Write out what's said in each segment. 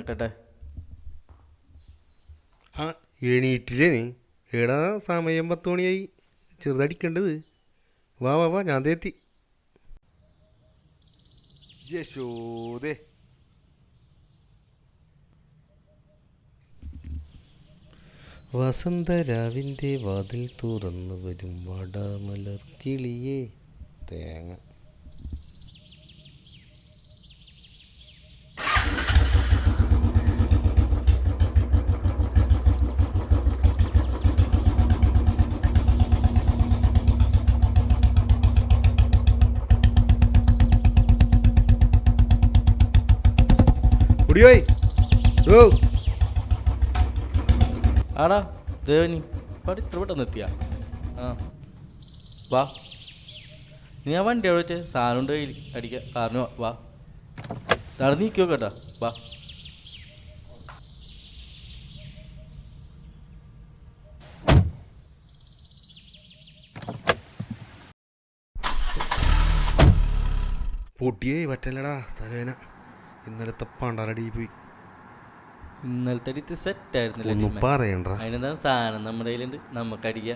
എണീക്കട്ടെ. ആ എണീറ്റില്ലേ നീ? എടാ സമയം 10 മണിയായി, ചെറുതടിക്കേണ്ടത്. വാ വാ വാ, ഞാൻ തേത്തി. യശോദേ, വസന്തരാവിൻ്റെ വാതിൽ തുറന്നു വരും വാടാമലർ കിളിയേ തേങ്ങ. കുടിയോയ് ഓ ആടാ ദേവനി, പാടി ഇത്ര പെട്ടെന്ന് എത്തിയാ? ആ വാ, നീ ആ വണ്ടി അവിടെ വെച്ച് സാധനം കൊണ്ട് അടിക്കുക. കാരണം വാ, നടന്നിക്കോ കേട്ടാ. വാ, പൊട്ടിയേ പറ്റല്ലടാ തലേന. ഇന്നലത്തെ പണ്ടാരടി പോയി. ഇന്നലത്തെ അടിത്ത് സെറ്റ് ഒന്നും ആയിരുന്നില്ല. പറയണ്ട. അതിനെന്താണ് സാധനം നമ്മുടെ കയ്യിലുണ്ട്, നമുക്ക് അടിക്കുക.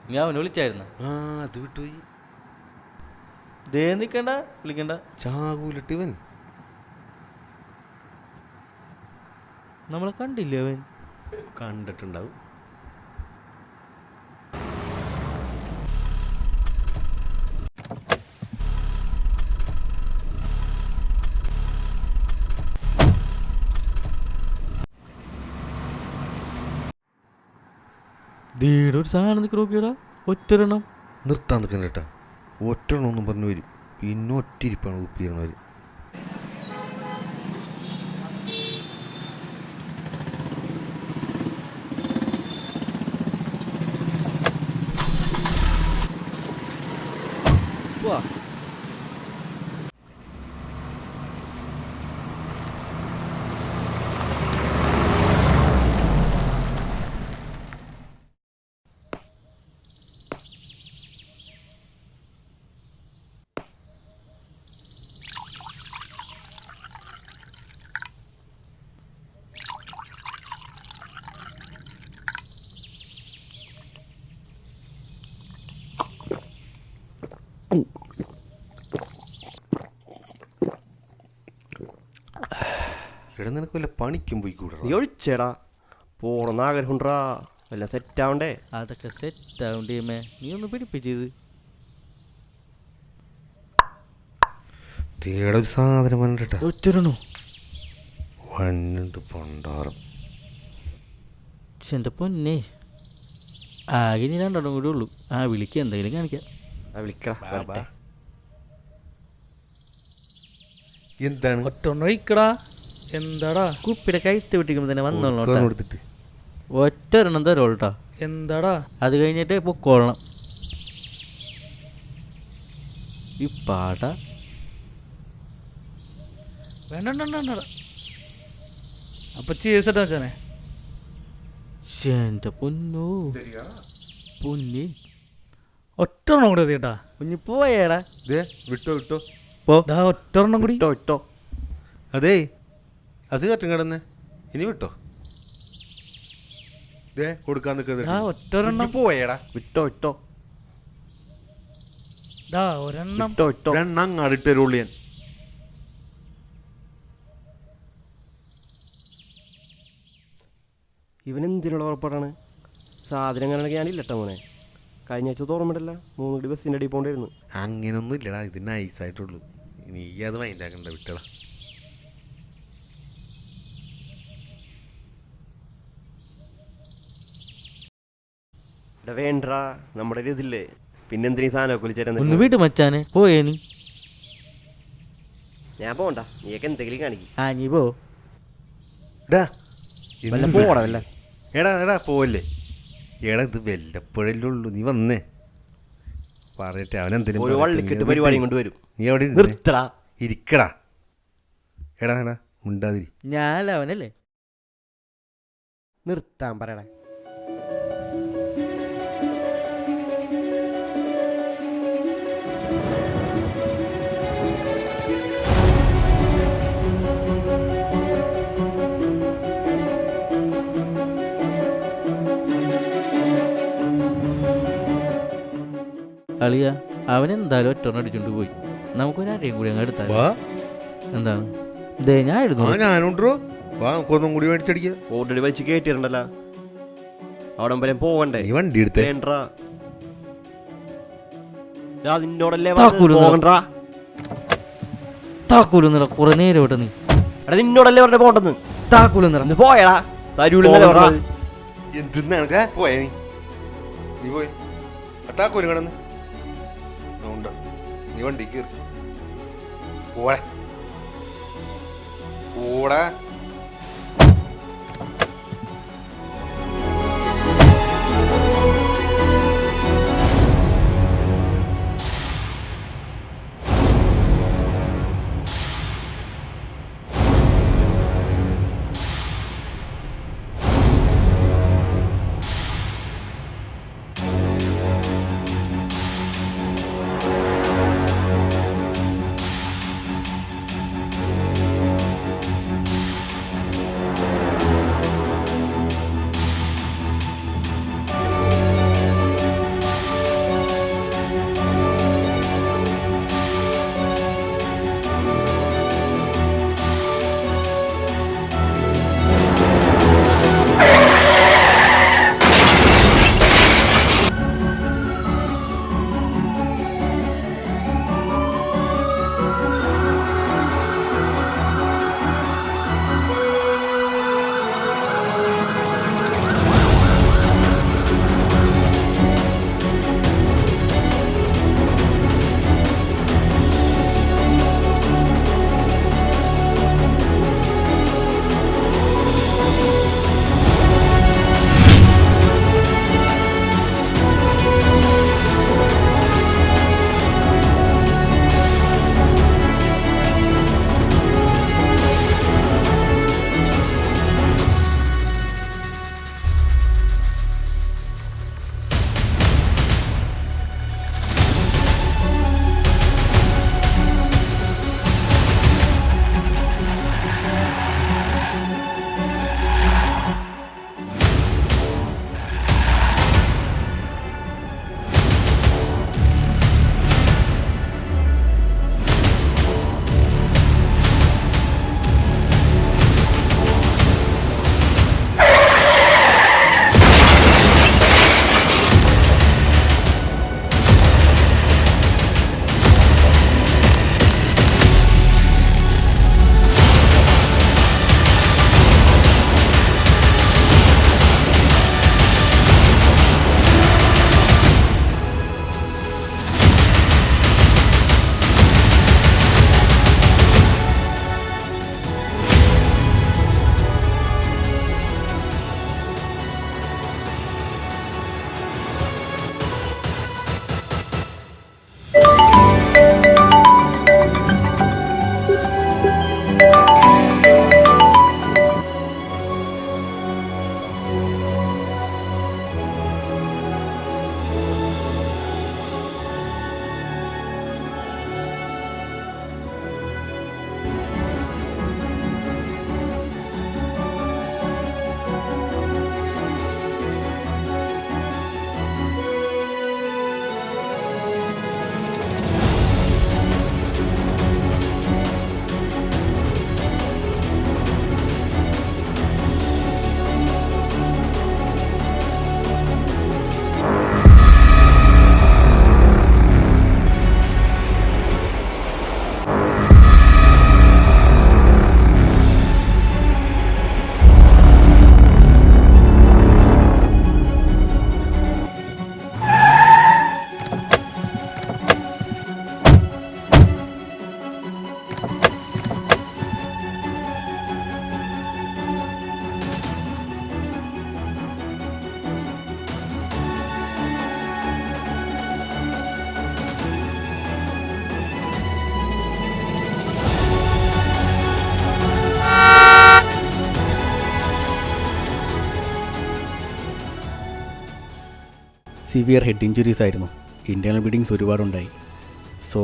നീ അവനെ വിളിച്ചായിരുന്ന? ആ അത് വിട്ടുപോയി. ദേ നിൽക്കണ്ട, വിളിക്കണ്ട. ചാകൂലിട്ട് ഇവൻ. നമ്മളെ കണ്ടില്ലേ അവൻ? കണ്ടിട്ടുണ്ടാവും. ദേടെ ഒരു സാധനം നിൽക്കി നോക്കിയടാ, ഒറ്റൊരെണ്ണം. നിർത്താൻ നിൽക്കണ്ട കേട്ടാ. ഒറ്റണൊന്നും പറഞ്ഞു വരും, പിന്നെ ഒറ്റിരിപ്പാണ് ഉപ്പിരണവർ. വാ, ഇവിടെ നിനക്ക് വല്ല പണിക്കും പോയി കൂടാ. നീ ഒഴിച്ചേടാ, പോണെന്ന് ആഗ്രഹമുണ്ടാ, എല്ലാം സെറ്റ് ആവണ്ടേ. അതൊക്കെ സെറ്റ് ആവണ്ടേമേ, നീ ഒന്ന് പിടിപ്പിച്ചത്. തേടെ ഒരു സാധനം വന്നിട്ടാ. ഒറ്റൊരെണ്ണോ? വന്നിട്ട് പണ്ടാരം. എൻ്റെ പൊന്നേ, ആകെ ഇനി 2 കൂടെ ഉള്ളൂ. ആ വിളിക്കുക, എന്തെങ്കിലും കാണിക്കാം. വിളിക്കടാ. എന്താണ് ഒറ്റൊന്ന് ഒഴിക്കടാ. എന്താടാ കുപ്പിയുടെ കയറ്റ് വിട്ടിക്കുമ്പോൾ തന്നെ വന്നോളൂ. കൊടുത്തിട്ട് ഒറ്റൊരെണ്ണം തരുള്ളൂ കേട്ടോ. എന്താടാ അത് കഴിഞ്ഞിട്ട് പൊക്കോളണം. ഈ പാട വേണ്ട. അപ്പൊ ചീഴ്സട്ടാ വെച്ചാനെ. എൻ്റെ പൊന്നോ, പൊന്നി ഒറ്റൊരെണ്ണം കൂടി എത്തിട്ടാ. കുഞ്ഞി പോയേടാ. വിട്ടോ വിട്ടോ. പോ, ഒറ്റൊരെണ്ണം കൂടി. ഇട്ടോ അതേ അത് കറ്റും കിടന്ന് ഇനി വിട്ടോ. ദേ കൊടുക്കാൻ നിൽക്കുന്നത് ഒറ്റൊരെണ്ണം. പോയേടാ. വിട്ടോ ഒരെണ്ണം. അങ്ങാടിട്ട് തരുള്ളൂ ഞാൻ. ഇവനെന്തിനുള്ള ഉറപ്പാടാണ്? സാധനങ്ങളൊക്കെ ഞാനില്ലട്ടോ മോനെ. കഴിഞ്ഞ ആഴ്ച ഓർമ്മയില്ല, 3 കടി ബസ്സിൻ്റെ അടിയിൽ പോകേണ്ടിരുന്നു. അങ്ങനൊന്നും ഇല്ലടാ, ഇത് നൈസായിട്ടുള്ളൂ. നീ അത് മൈൻഡാക്കണ്ട, വിട്ടടാ. വേണ്ടാ, നമ്മുടെ ഒരു ഇതില്ലേ, പിന്നെന്തിനീ സാധനമൊക്കെ ഒന്ന് വിളിച്ചേരാ. വീട്ട് മച്ചാനെ പോയേ നീ. ഞാൻ പോകണ്ട, നീയൊക്കെ എന്തെങ്കിലും കാണിക്കും. ആ നീ പോ. പോടല്ല. എടാ പോവല്ലേ. എടാ ഇത് വല്ലപ്പോഴല്ലേ ഉള്ളൂ, നീ വന്നേ പറയട്ടെ. അവനെന്തിനും ഒരു വള്ളിക്കെട്ട് പരിപാടിയും കൊണ്ട് വരും. നീ അവിടെ നിർത്തടാ, ഇരിക്കടാ. എടാ മിണ്ടാതിരി. ഞാൻ അവനല്ലേ. നിർത്താൻ പറയടാ. അളിയ അവനെന്തായാലും ഒറ്റ അടിച്ചോണ്ട് പോയി. നമുക്കൊരാരെയും കൂടി അങ്ങ് എടുത്താൽ വാ. എന്താണ്? ദേ ഞാൻ ആ എഴുതുന്നു. ഞാനുണ്ടോ? വാ നമുക്കൊന്നും കൂടി മേടിച്ചടിക്കാം. ഓൾറെഡി വലിച്ച് കയറ്റിയിട്ടുണ്ടല്ലോ, അവിടെ വരെ പോകണ്ടേ? നീ വണ്ടി എടുത്തേ. വേണ്ടാ, നിന്നോടല്ലേ താക്കോല് പോകണ്ടാ. താക്കൂലെന്നില്ല കുറെ നേരം വിട്ട നീ. എടാ നിന്നോടല്ലേ പറഞ്ഞ പോണ്ടെന്ന്. താക്കൂലെന്നില്ല പോയടാ, തരൂലെന്നല്ലേ പറഞ്ഞത്. എന്തിനാണ് പോയ നീ പോയി അത്താക്കോലും കിടന്ന് ഉണ്ടോ? നീ വണ്ടി കയറി പോടെ പോടാ. സിവിയർ ഹെഡ് ഇഞ്ചുറീസ് ആയിരുന്നു. ഇൻറ്റേർണൽ ബ്ലീഡിങ്സ് ഒരുപാടുണ്ടായി. സോ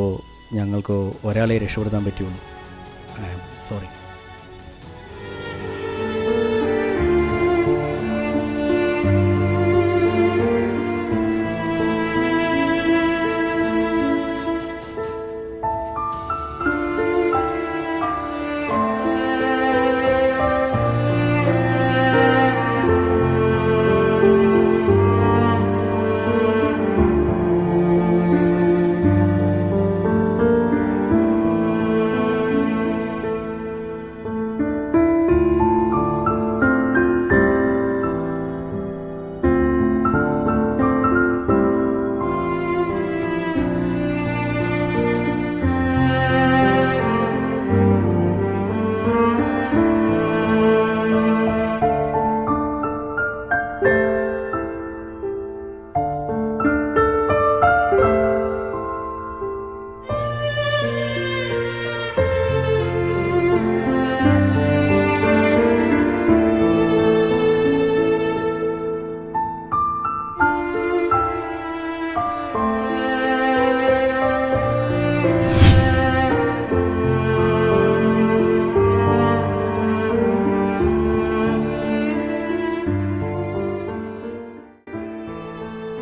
ഞങ്ങൾക്ക് ഒരാളെ രക്ഷപ്പെടുത്താൻ പറ്റുള്ളൂ. I am sorry.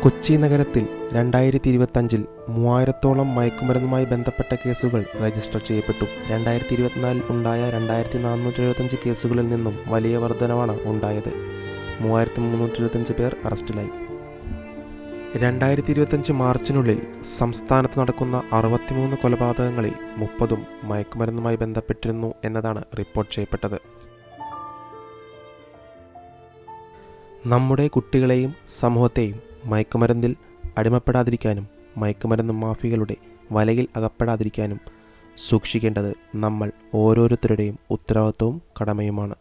കൊച്ചി നഗരത്തിൽ 2025 3000-ഓളം മയക്കുമരുന്നുമായി ബന്ധപ്പെട്ട കേസുകൾ രജിസ്റ്റർ ചെയ്യപ്പെട്ടു. 2024 ഉണ്ടായ 2475 കേസുകളിൽ നിന്നും വലിയ വർധനവാണ് ഉണ്ടായത്. 3325 പേർ അറസ്റ്റിലായി. 2025 മാർച്ചിനുള്ളിൽ സംസ്ഥാനത്ത് നടക്കുന്ന 63 കൊലപാതകങ്ങളിൽ 30ഉം മയക്കുമരുന്നുമായി ബന്ധപ്പെട്ടിരുന്നു എന്നതാണ് റിപ്പോർട്ട് ചെയ്യപ്പെട്ടത്. നമ്മുടെ കുട്ടികളെയും സമൂഹത്തെയും മയക്കുമരുന്നിൽ അടിമപ്പെടാതിരിക്കാനും മയക്കുമരുന്ന് മാഫിയകളുടെ വലയിൽ അകപ്പെടാതിരിക്കാനും സൂക്ഷിക്കേണ്ടത് നമ്മൾ ഓരോരുത്തരുടെയും ഉത്തരവാദിത്വവും കടമയുമാണ്.